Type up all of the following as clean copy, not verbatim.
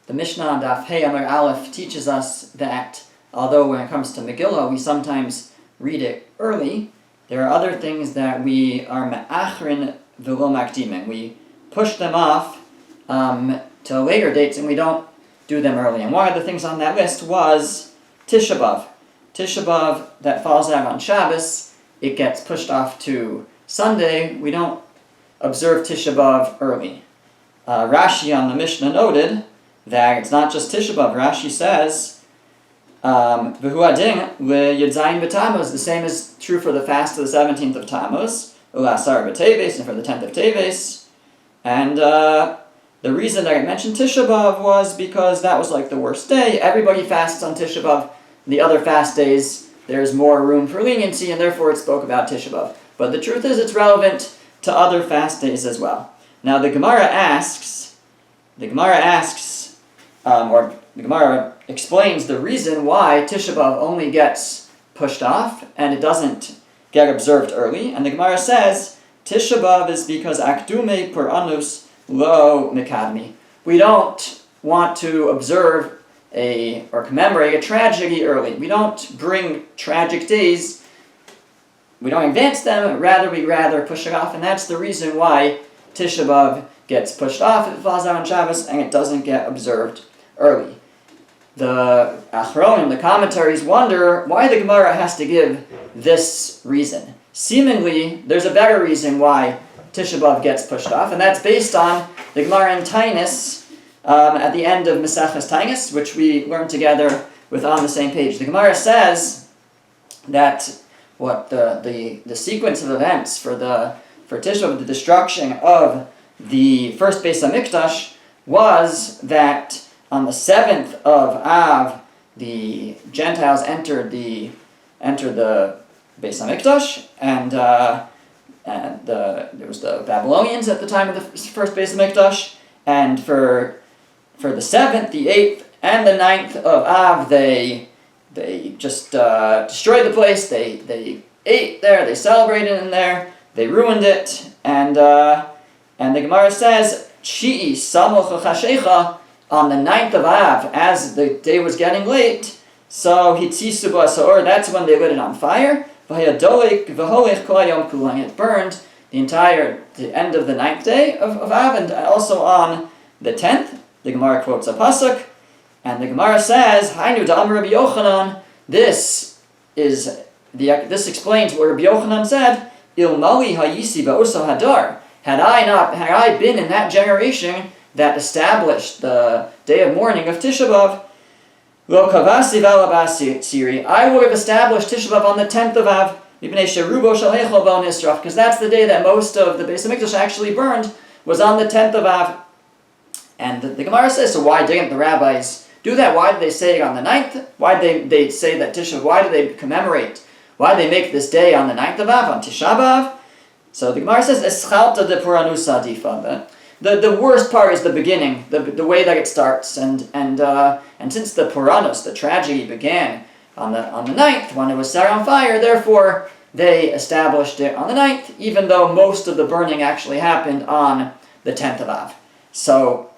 The Mishnah on Daf Hey Amar Aleph teaches us that although when it comes to Megillah we sometimes read it early, there are other things that we are me'achrin v'lo makdimin. We push them off to later dates and we don't do them early. And one of the things on that list was Tisha BAv. Tisha BAv that falls out on Shabbos, it gets pushed off to Sunday. We don't observe Tisha BAv early. Rashi on the Mishnah noted that it's not just Tisha BAv. Rashi says, V'hu adin le'yedzayin b'Tammuz. The same is true for the fast of the 17th of Tammuz, u'lasar b'Teves, and for the 10th of Teves. And the reason that I mentioned Tisha BAv was because that was like the worst day. Everybody fasts on Tisha BAv. The other fast days, there's more room for leniency, and therefore it spoke about Tisha BAv. But the truth is it's relevant to other fast days as well. Now the Gemara explains the reason why Tisha BAv only gets pushed off and it doesn't get observed early. And the Gemara says, Tisha BAv is because akdume per anus lo mikadmi. We don't want to observe or commemorate a tragedy early. We don't bring tragic days. We don't advance them, we rather push it off. And that's the reason why Tisha BAv gets pushed off if it falls out on Shabbos and it doesn't get observed early. The Achronim, the commentaries, wonder why the Gemara has to give this reason. Seemingly, there's a better reason why Tisha BAv gets pushed off, and that's based on the Gemara in Tainis at the end of Maseches Tainis, which we learned together with on the same page. The Gemara says that what the sequence of events for Tisha BAv, the destruction of the first Beis HaMikdash, was that on the 7th of Av, the Gentiles entered the Beis HaMikdash, and there was the Babylonians at the time of the first Beis HaMikdash, and for the 7th, the 8th, and the 9th of Av, they just destroyed the place. They ate there, they celebrated in there, they ruined it, and the Gemara says, Chi'i samoch chashecha, on the 9th of Av, as the day was getting late, so hitzisu b'asor, that's when they lit it on fire, v'hayadolik v'holech kol hayom kulo, it burned the end of the 9th day of Av, and also on the 10th. The Gemara quotes a pasuk, and the Gemara says, Hainu da'amar Rabbi Yochanan, this explains what Rabbi Yochanan said, Ilmali hayisi ba'usa hadar, had I been in that generation that established the day of mourning of Tisha BAv, lo kavasi v'alabasi siri, I would have established Tisha BAv on the 10th of Av, because that's the day that most of the Beis HaMikdash actually burned, was on the 10th of Av. And the Gemara says, so why didn't the rabbis do that? Why did they say it on the 9th? Why did they say that Tisha BAv? Why did they commemorate? Why did they make this day on the 9th of Av, on Tisha BAv? So the Gemara says, Eschalta de Puranusa difa. The worst part is the beginning, the way that it starts, and since the Puranus, the tragedy, began on the 9th when it was set on fire, therefore they established it on the 9th, even though most of the burning actually happened on the 10th of Av. So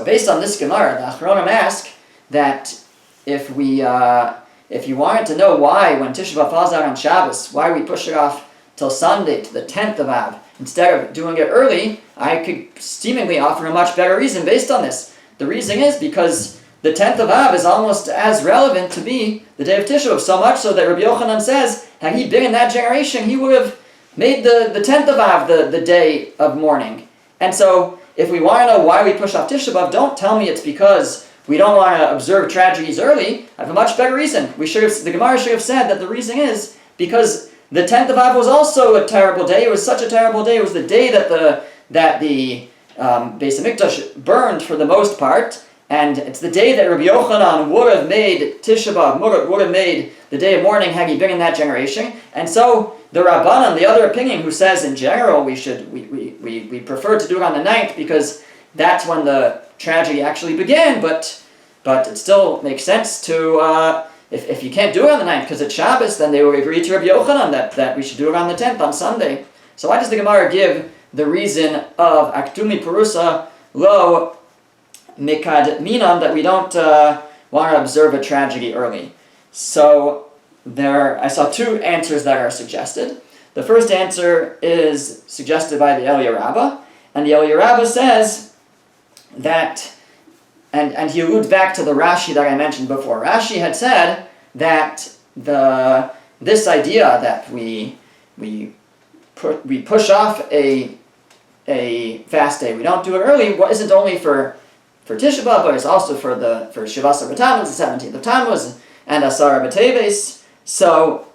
based on this Gemara, the Achronim ask that if you wanted to know why, when Tisha BAv falls out on Shabbos, why we push it off till Sunday, to the 10th of Av, instead of doing it early, I could seemingly offer a much better reason based on this. The reason is because the 10th of Av is almost as relevant to be the day of Tisha BAv, so much so that Rabbi Yochanan says, had he been in that generation, he would have made the 10th of Av the day of mourning. And so, if we want to know why we push off Tisha BAv, don't tell me it's because we don't want to observe tragedies early. I have a much better reason. The Gemara should have said that the reason is because the 10th of Av was also a terrible day. It was such a terrible day. It was the day that the Beis HaMikdash burned for the most part, and it's the day that Rabbi Yochanan would have made Tisha BAv, would have made the day of mourning had he been in that generation. And so the Rabbanan, the other opinion, who says in general we prefer to do it on the 9th because that's when the tragedy actually began, but it still makes sense to if you can't do it on the 9th because it's Shabbos, then they will agree to Rabbi Yochanan that we should do it on the 10th, on Sunday. So why does the Gemara give the reason of Akdumi Perusa lo mikad minan, that we don't want to observe a tragedy early. So I saw two answers that are suggested. The first answer is suggested by the Eliyah Rabbah, and the Eliyah Rabbah says that, and he alludes back to the Rashi that I mentioned before. Rashi had said that this idea that we push off a fast day, we don't do it early, isn't only for Tisha B'Av, but it's also for Shivasa B'Tammuz, the 17th of Tammuz, and Asara B'Teves. So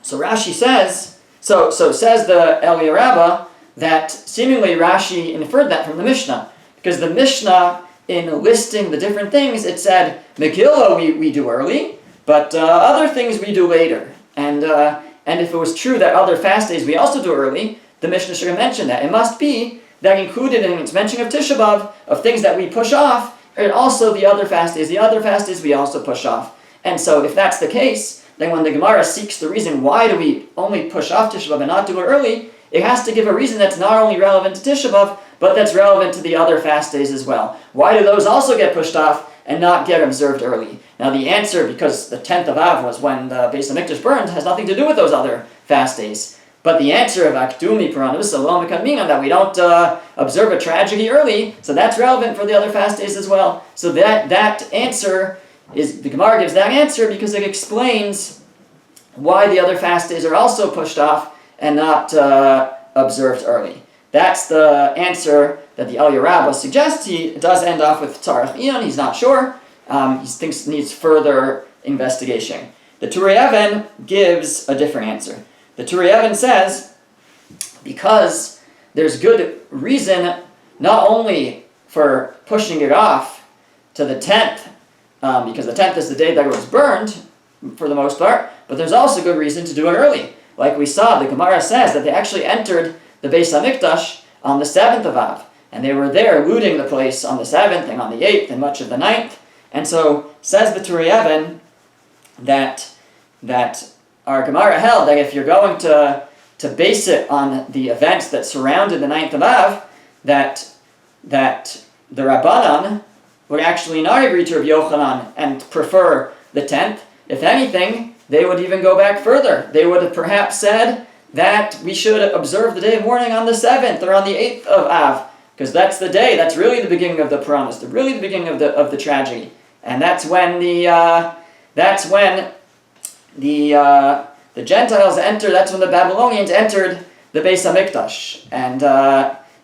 Rashi says, so says the Eliyah Rabbah, that seemingly Rashi inferred that from the Mishnah, because the Mishnah, in listing the different things, it said Megillah we do early, but other things we do later. And if it was true that other fast days we also do early, the Mishnah should have mentioned that. It must be that included in its mention of Tisha B'Av, of things that we push off, and also the other fast days. The other fast days we also push off. And so if that's the case, then when the Gemara seeks the reason why do we only push off Tisha B'Av and not do it early, it has to give a reason that's not only relevant to Tisha B'Av, but that's relevant to the other fast days as well. Why do those also get pushed off and not get observed early? Now the answer, because the 10th of Av was when the Beis HaMikdash burned, has nothing to do with those other fast days. But the answer of Akdumi Puranusa Lo Mikad Minan, that we don't observe a tragedy early, so that's relevant for the other fast days as well. So that answer is, the Gemara gives that answer because it explains why the other fast days are also pushed off and not observed early. That's the answer that the Eliyah Rabbah suggests. He does end off with Tzarech Iyon, he's not sure. He thinks it needs further investigation. The Turei Even gives a different answer. The Turei Even says, because there's good reason not only for pushing it off to the 10th, because the 10th is the day that it was burned, for the most part, but there's also good reason to do it early. Like we saw, the Gemara says that they actually entered the Beis HaMikdash on the 7th of Av, and they were there looting the place on the 7th and on the 8th and much of the 9th. And so, says the Turei Even that our Gemara held that if you're going to base it on the events that surrounded the 9th of Av, that the Rabbanan would actually not agree to Rabbi Yochanan and prefer the 10th. If anything, they would even go back further. They would have perhaps said that we should observe the day of mourning on the 7th or on the 8th of Av, because that's the day, that's really the beginning of the Puranos, really the beginning of the tragedy. And that's when the Gentiles enter, that's when the Babylonians entered the Beis HaMikdash.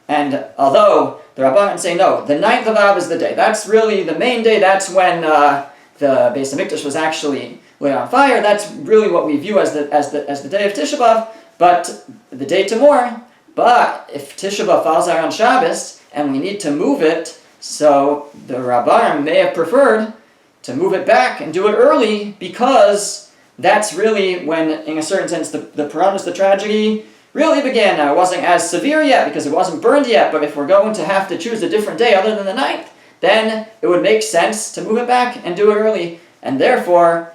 And although the Rabbanan say no, the 9th of Av is the day. That's really the main day. That's when the Beis HaMikdash was actually lit on fire. That's really what we view as the day of Tisha B'Av, but the day to mourn. But if Tisha B'Av falls out on Shabbos and we need to move it, so the Rabbanan may have preferred to move it back and do it early, because that's really when, in a certain sense, the Puranos, the tragedy, really began. Now, it wasn't as severe yet because it wasn't burned yet, but if we're going to have to choose a different day other than the 9th, then it would make sense to move it back and do it early. And therefore,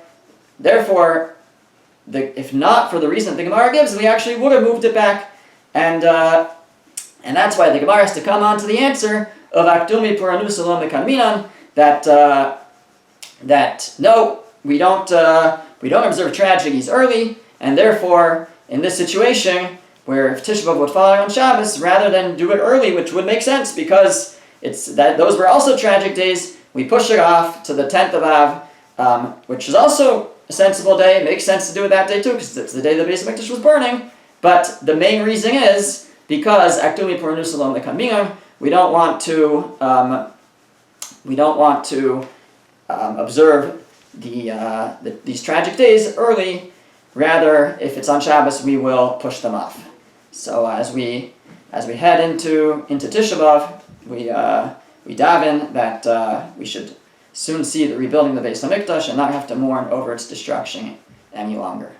if not for the reason that the Gemara gives, we actually would have moved it back. And that's why the Gemara has to come on to the answer of Akdumi Puranusa Lo Mikad Minan, that no, we don't observe tragedies early, and therefore, in this situation, where if Tisha B'Av would fall on Shabbos, rather than do it early, which would make sense because those were also tragic days, we push it off to the 10th of Av, which is also a sensible day. It makes sense to do it that day too, because it's the day the Beis HaMikdash was burning. But the main reason is because Akdumi Puranusa Lo Mikad Minan, we don't want to observe these tragic days early. Rather, if it's on Shabbos, we will push them off. So as we head into Tisha B'Av, we daven that we should soon see the rebuilding of the Beis HaMikdash and not have to mourn over its destruction any longer.